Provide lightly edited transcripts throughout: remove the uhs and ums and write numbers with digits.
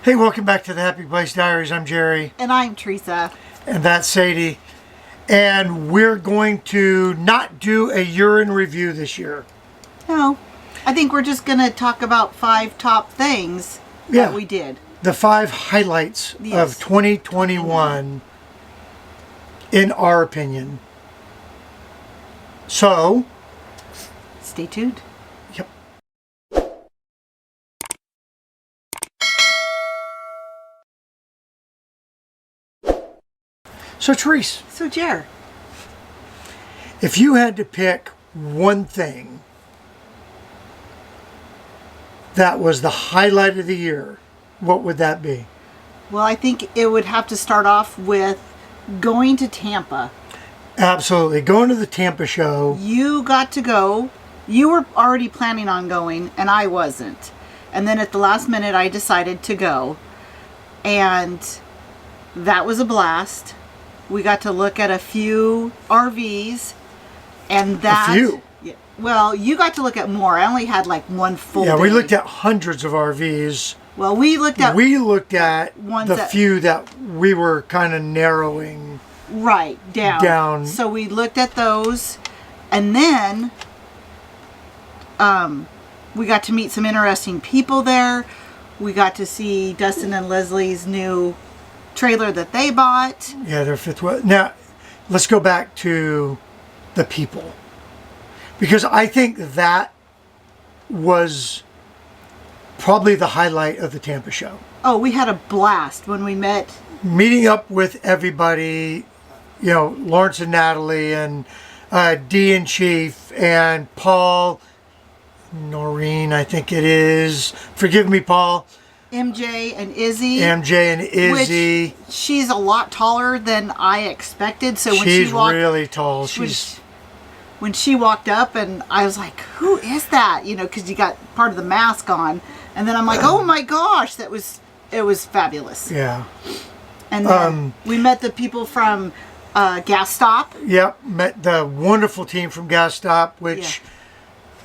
Hey, welcome back to the Happy Place Diaries. I'm Jerry. And I'm Teresa. And that's Sadie. And we're going to not do a urine review this year. No, I think we're just going to talk about 5 top things that we did. The 5 highlights of 2021, in our opinion. So, stay tuned. Yep. So, Therese. So, Jer. If you had to pick one thing that was the highlight of the year, what would that be? Well, I think it would have to start off with going to Tampa. Absolutely. Going to the Tampa show. You got to go. You were already planning on going, and I wasn't. And then at the last minute, I decided to go. And that was a blast. We got to look at a few RVs. And that... A few? Yeah, well, you got to look at more. I only had like one full day. We looked at hundreds of RVs. Well, we looked at ones the few that we were kind of narrowing. Right, down. So we looked at those. And then we got to meet some interesting people there. We got to see Dustin and Leslie's new trailer that they bought. Yeah, their 5th wheel. Now, let's go back to the people. Because I think that was probably the highlight of the Tampa show. Oh, we had a blast when we met. Meeting up with everybody, Lawrence and Natalie and Dee and Chief and Paul, Noreen, I think it is. Forgive me, Paul. MJ and Izzy. Which, she's a lot taller than I expected. So when she's really tall. When she walked up, and I was like, "Who is that?" Because you got part of the mask on, and then I'm like, "Oh my gosh, it was fabulous." Yeah. And then we met the people from Gas Stop. Yep, met the wonderful team from Gas Stop, which.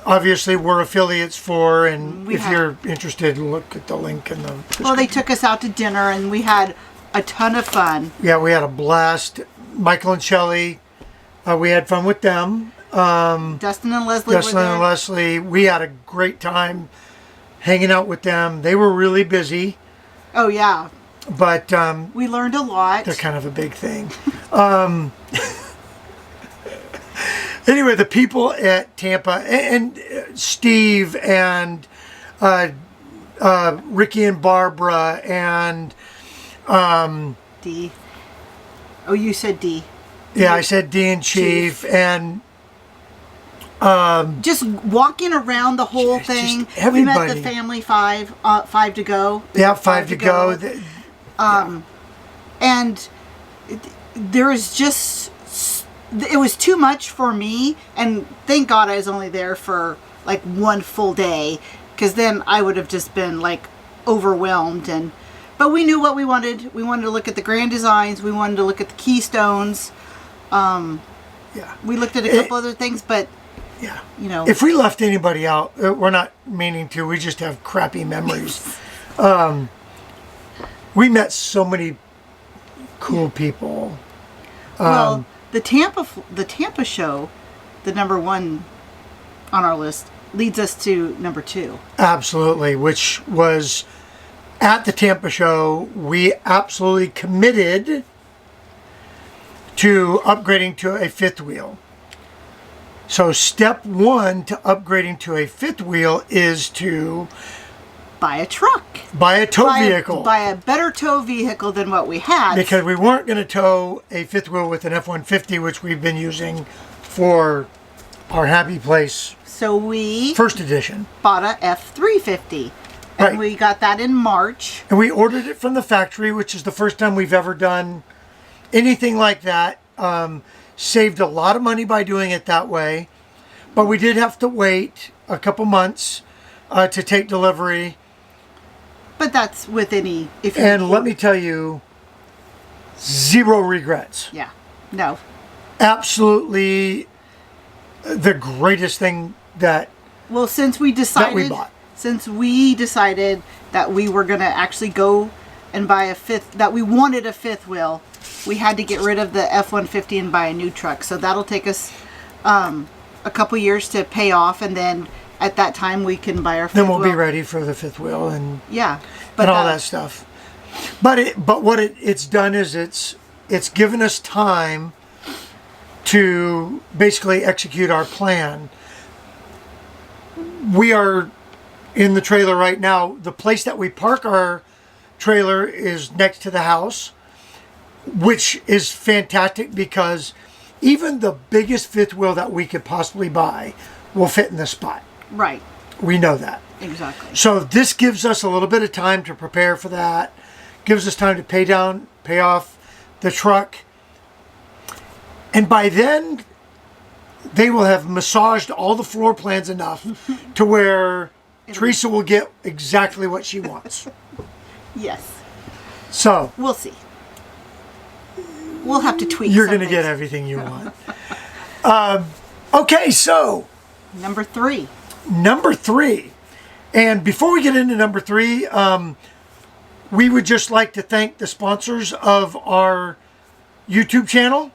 Obviously, we're affiliates for, and if you're interested, look at the link in the description. Well, they took us out to dinner, and we had a ton of fun. Yeah, we had a blast. Michael and Shelley, we had fun with them. Dustin and Leslie we had a great time hanging out with them. They were really busy. Oh, yeah. But we learned a lot. They're kind of a big thing. Anyway, the people at Tampa and Steve and Ricky and Barbara and Dee. Oh, you said Dee. Yeah, I said Dee and Chief and just walking around the whole thing. We met the family 5 to go. Yeah, 5 to go. And there is just. It was too much for me, and thank God I was only there for like one full day, because then I would have just been like overwhelmed. But we knew what we wanted. We wanted to look at the grand designs. We wanted to look at the keystones. We looked at a couple other things, but if we left anybody out, we're not meaning to. We just have crappy memories. We met so many cool people. Well. The Tampa show, the number 1 on our list, leads us to number 2. Absolutely, which was at the Tampa show, we absolutely committed to upgrading to a 5th wheel. So step 1 to upgrading to a 5th wheel is to buy a truck. Buy a tow vehicle. Buy a better tow vehicle than what we had. Because we weren't going to tow a 5th wheel with an F-150, which we've been using for our Happy Place. So we... First edition. Bought a F-350. And we got that in March. And we ordered it from the factory, which is the first time we've ever done anything like that. Saved a lot of money by doing it that way. But we did have to wait a couple months to take delivery. But that's with any... let me tell you, 0 regrets. Yeah. No. Absolutely the greatest thing that Well, since we decided... that we bought. since we decided that we were going to actually go and buy a fifth, that we wanted a fifth wheel, we had to get rid of the F-150 and buy a new truck. So that'll take us a couple years to pay off, and then at that time we can buy our fifth wheel. Then we'll be ready for the fifth wheel and yeah, and all that stuff. But what it's done is it's given us time to basically execute our plan. We are in the trailer right now. The place that we park our trailer is next to the house, which is fantastic because even the biggest fifth wheel that we could possibly buy will fit in this spot. Right. We know that. Exactly. So this gives us a little bit of time to prepare for that. Gives us time to pay off the truck. And by then, they will have massaged all the floor plans enough to where Teresa will get exactly what she wants. Yes. So we'll see. We'll have to tweak. You're going to get everything you want. Okay, so number 3. Number 3. And before we get into number 3, we would just like to thank the sponsors of our YouTube channel.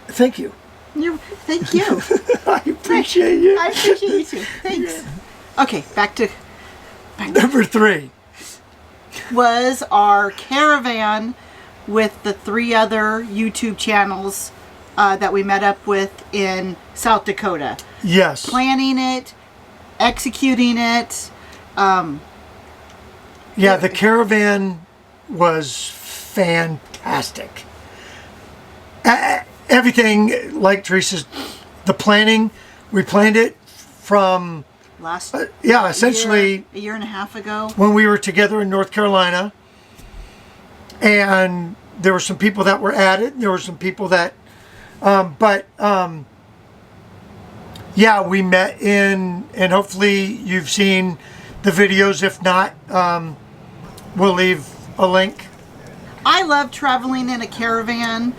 Thank you. Thank you. I appreciate you. I appreciate you too. Thanks. Yeah. Okay, back to number 3. Was our Caravan with the 3 other YouTube channels that we met up with in South Dakota. Yes. Planning it, executing it. Yeah, the Caravan was fantastic. Everything, like Teresa's, the planning, we planned it from essentially a year and a half ago when we were together in North Carolina. And there were some people that were added. There were some people that, we met and hopefully you've seen the videos. If not, we'll leave a link. I love traveling in a caravan.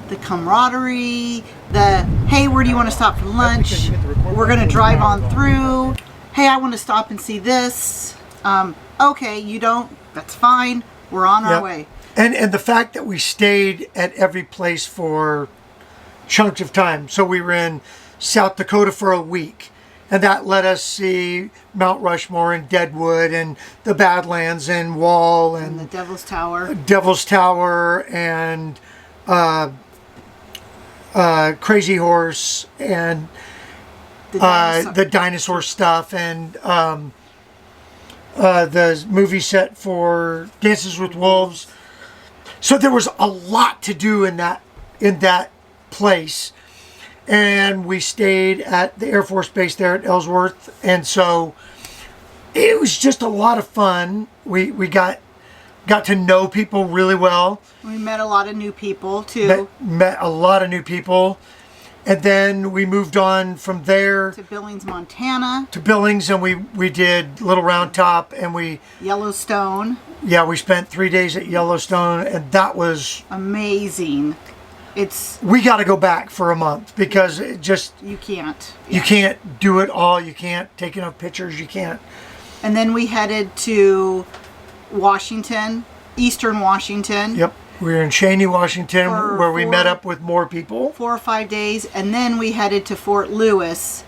The camaraderie, the, hey, where do you want to stop for lunch? We're going to drive on through. Hey, I want to stop and see this. Okay, you don't. That's fine. We're on our way. And the fact that we stayed at every place for chunks of time. So we were in South Dakota for a week. And that let us see Mount Rushmore and Deadwood and the Badlands and Wall and the Devil's Tower. Devil's Tower and Crazy Horse and the dinosaur stuff and the movie set for Dances with Wolves. So there was a lot to do in that place. And we stayed at the Air Force Base there at Ellsworth. And so it was just a lot of fun. We got to know people really well. We met a lot of new people too. Met a lot of new people. And then we moved on from there to Billings, Montana. To Billings, and we did Little Round Top and Yellowstone. Yeah, we spent 3 days at Yellowstone, and that was amazing. We got to go back for a month because it just you can't. You can't do it all. You can't take enough pictures. You can't. And then we headed to Washington, Eastern Washington. Yep. We were in Cheney, Washington, where we met up with more people. 4 or 5 days. And then we headed to Fort Lewis.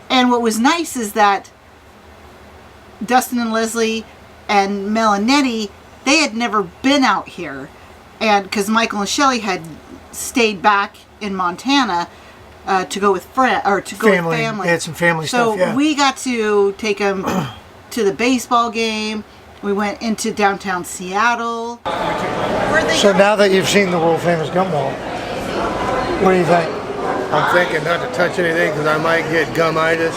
And what was nice is that Dustin and Leslie and Mel and Nettie, they had never been out here. And because Michael and Shelley had stayed back in Montana to go with family. They had some family stuff, So we got to take them to the baseball game. We went into downtown Seattle. So now that you've seen the world famous gum wall, what do you think? I'm thinking not to touch anything because I might get gumitis,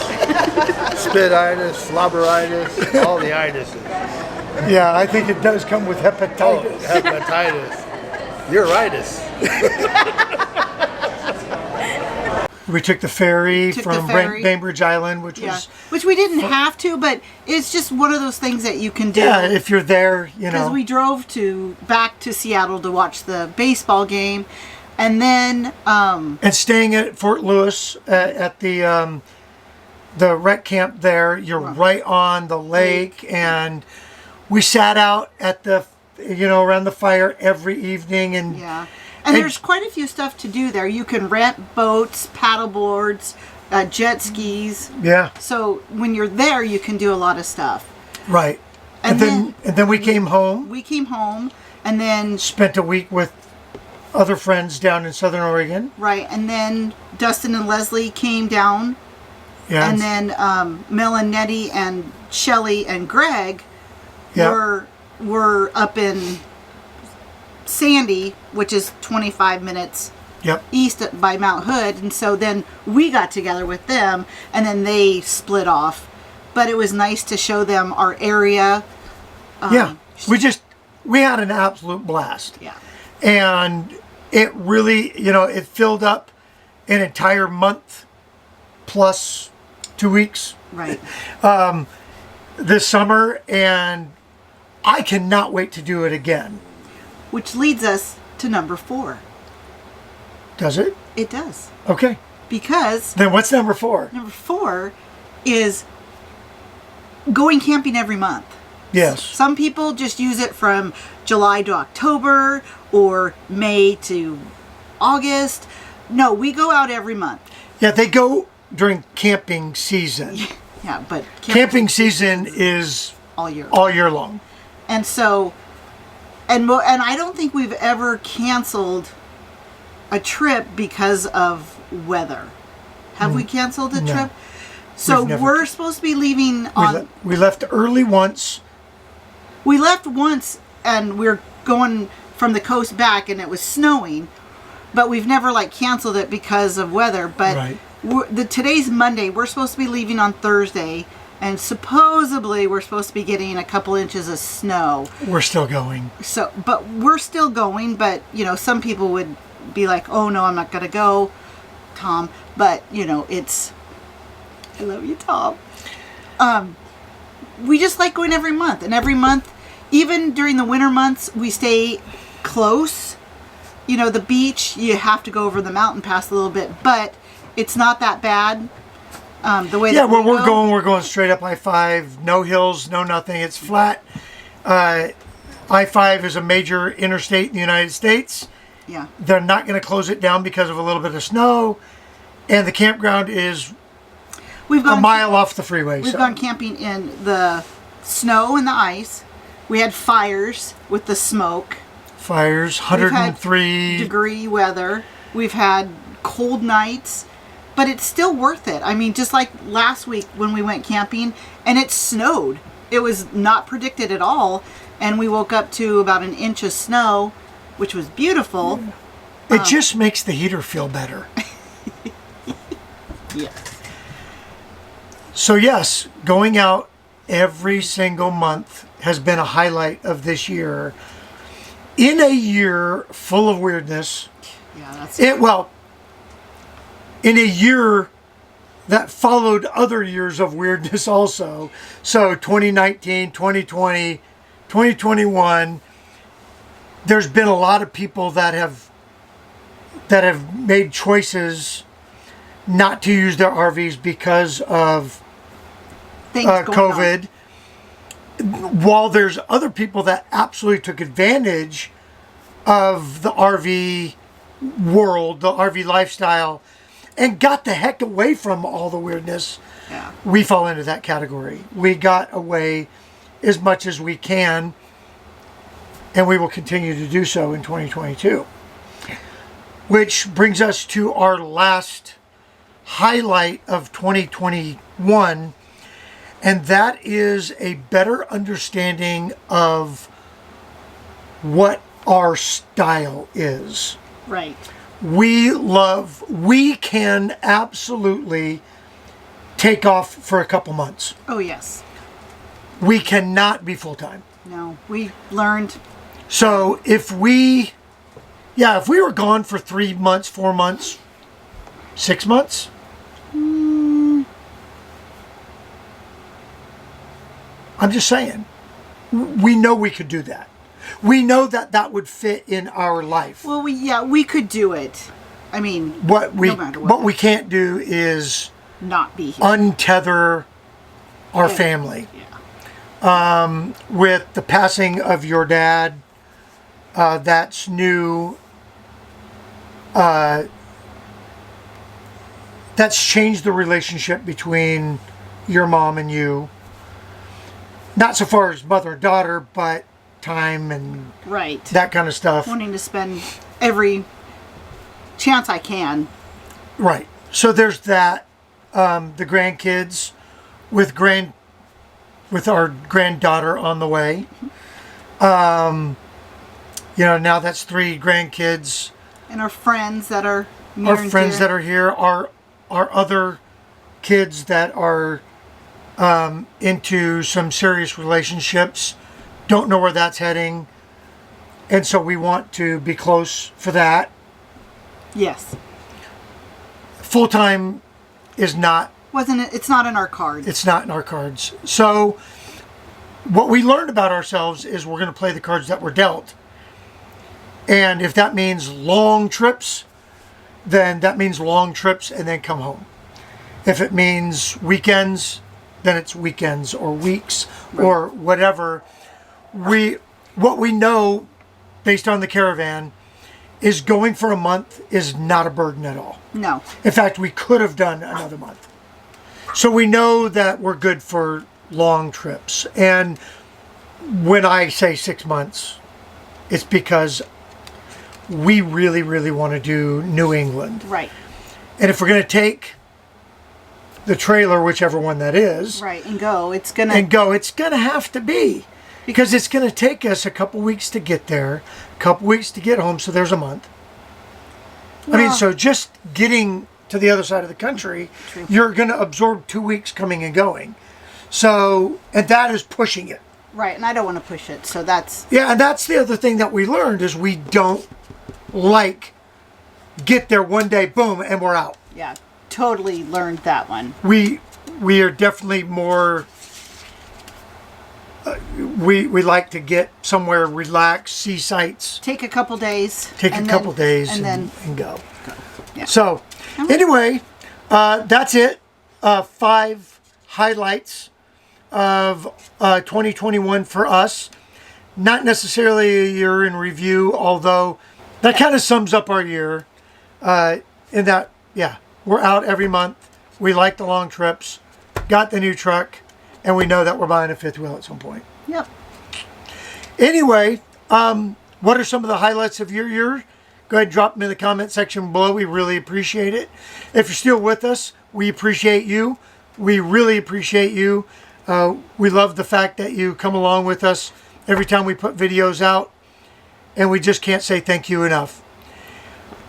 spititis, slobberitis, all the itises. Yeah, I think it does come with hepatitis. Oh, hepatitis. Uritis. We took the ferry from Bainbridge Island, which we didn't have to, but it's just one of those things that you can do. Yeah, if you're there, you know. Because we drove back to Seattle to watch the baseball game, and then and staying at Fort Lewis at the the rec camp there. You're right on the lake, and we sat out at the, around the fire every evening, and Yeah. And there's quite a few stuff to do there. You can rent boats, paddle boards, jet skis. yeah, So when you're there, you can do a lot of stuff. right. And then we came home. We came home, and then Spent a week with other friends down in Southern Oregon. right, and then Dustin and Leslie came down, Yeah, and then Mel and Nettie and Shelly and Greg yeah, were up in Sandy, which is 25 minutes yep, east by Mount Hood, and so then we got together with them, and then they split off. But it was nice to show them our area. yeah. We had an absolute blast. Yeah. And it really, it filled up an entire month plus 2 weeks Right. this summer, and I cannot wait to do it again. Which leads us to number 4. Does it? It does. Okay. Because Then what's number 4? number 4 is going camping every month. Yes. Some people just use it from July to October or May to August. No, we go out every month. Yeah, they go during camping season. Yeah, but Camping season is all year. all year long. And so, and I don't think we've ever canceled a trip because of weather. Have we canceled a No. trip? So We've never we're supposed to be leaving on. We left early once. We left once, and we're going from the coast back, and it was snowing. But we've never canceled it because of weather. But Right. today's Monday. We're supposed to be leaving on Thursday, and supposedly we're supposed to be getting a couple inches of snow. We're still going. So, but we're still going. But some people would be like, "Oh no, I'm not gonna go, Tom." But it's. I love you, Tom. We just like going every month, and every month, even during the winter months, we stay close. The beach, you have to go over the mountain pass a little bit, but it's not that bad. The way Yeah, that where go, we're going straight up I-5, no hills, no nothing. It's flat. I-5 is a major interstate in the United States. Yeah, They're not going to close it down because of a little bit of snow, and the campground is we've a gone mile off the freeway. We've so. gone camping in the snow and the ice. We had fires with the smoke. Fires, We've had 103 degree weather. We've had cold nights, but it's still worth it. I mean, just like last week when we went camping and it snowed. It was not predicted at all, and we woke up to about an inch of snow, which was beautiful. It just makes the heater feel better. Yes. So yes, going out every single month has been a highlight of this year. In a year full of weirdness, Yeah, that's in a year that followed other years of weirdness also. So 2019, 2020, 2021, there's been a lot of people that have made choices not to use their RVs because of things going COVID. on. While there's other people that absolutely took advantage of the RV world, the RV lifestyle, and got the heck away from all the weirdness. Yeah. We fall into that category. We got away as much as we can, and we will continue to do so in 2022. Which brings us to our last highlight of 2021, and that is a better understanding of what our style is. Right. We can absolutely take off for a couple months. Oh, yes. We cannot be full-time. No, we learned. So if we were gone for 3 months, 4 months, 6 months, I'm just saying, we know we could do that. We know that would fit in our life. Well, we could do it. I mean, What no matter what. we can't do is not be here. untether our family. Yeah. With the passing of your dad, that's new. That's changed the relationship between your mom and you. Not so far as mother and daughter, but time and Right. that kind of stuff. Wanting to spend every chance I can. Right. So there's that. The grandkids with our granddaughter on the way. Now that's 3 grandkids. And our friends that are near Our friends that are here are other kids that are into some serious relationships. Don't know where that's heading. And so we want to be close for that. Yes. Full-time is not. It's not in our cards. It's not in our cards. So what we learned about ourselves is we're going to play the cards that were dealt. And if that means long trips, then that means long trips and then come home. If it means weekends, then it's weekends or weeks or whatever. What we know based on the Caravan is going for a month is not a burden at all. No. In fact, we could have done another month. So we know that we're good for long trips. And when I say 6 months, it's because we really, really want to do New England. Right. And if we're going to take the trailer, whichever one that is, Right, and go, it's going to have to be. Because it's going to take us a couple weeks to get there, a couple weeks to get home, so there's a month. I mean, so just getting to the other side of the country, you're going to absorb 2 weeks coming and going. So, and that is pushing it. Right, and I don't want to push it, so that's... Yeah, and that's the other thing that we learned is we don't get there one day, boom, and we're out. Yeah, totally learned that one. We are definitely more... we like to get somewhere, relax, see sights. Take a couple days. And go. Yeah. So, anyway, that's it. 5 highlights of 2021 for us. Not necessarily a year in review, although that kind of sums up our year. In that, we're out every month. We like the long trips. Got the new truck. And we know that we're buying a 5th wheel at some point. Yep. Anyway, what are some of the highlights of your year? Go ahead and drop them in the comment section below. We really appreciate it. If you're still with us, we appreciate you. We really appreciate you. We love the fact that you come along with us every time we put videos out. And we just can't say thank you enough.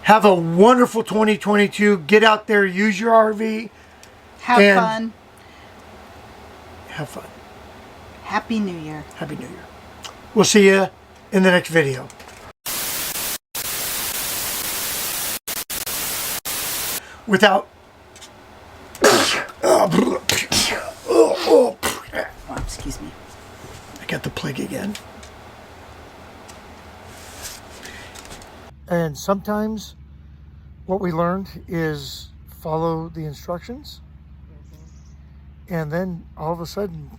Have a wonderful 2022. Get out there, use your RV. Have fun. Have fun. Happy New Year. Happy New Year. We'll see you in the next video. Without... Oh, excuse me. I got the plague again. And sometimes what we learned is follow the instructions. And then all of a sudden,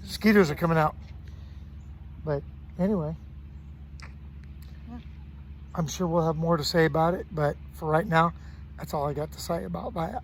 mosquitoes are coming out. But anyway, I'm sure we'll have more to say about it. But for right now, that's all I got to say about that.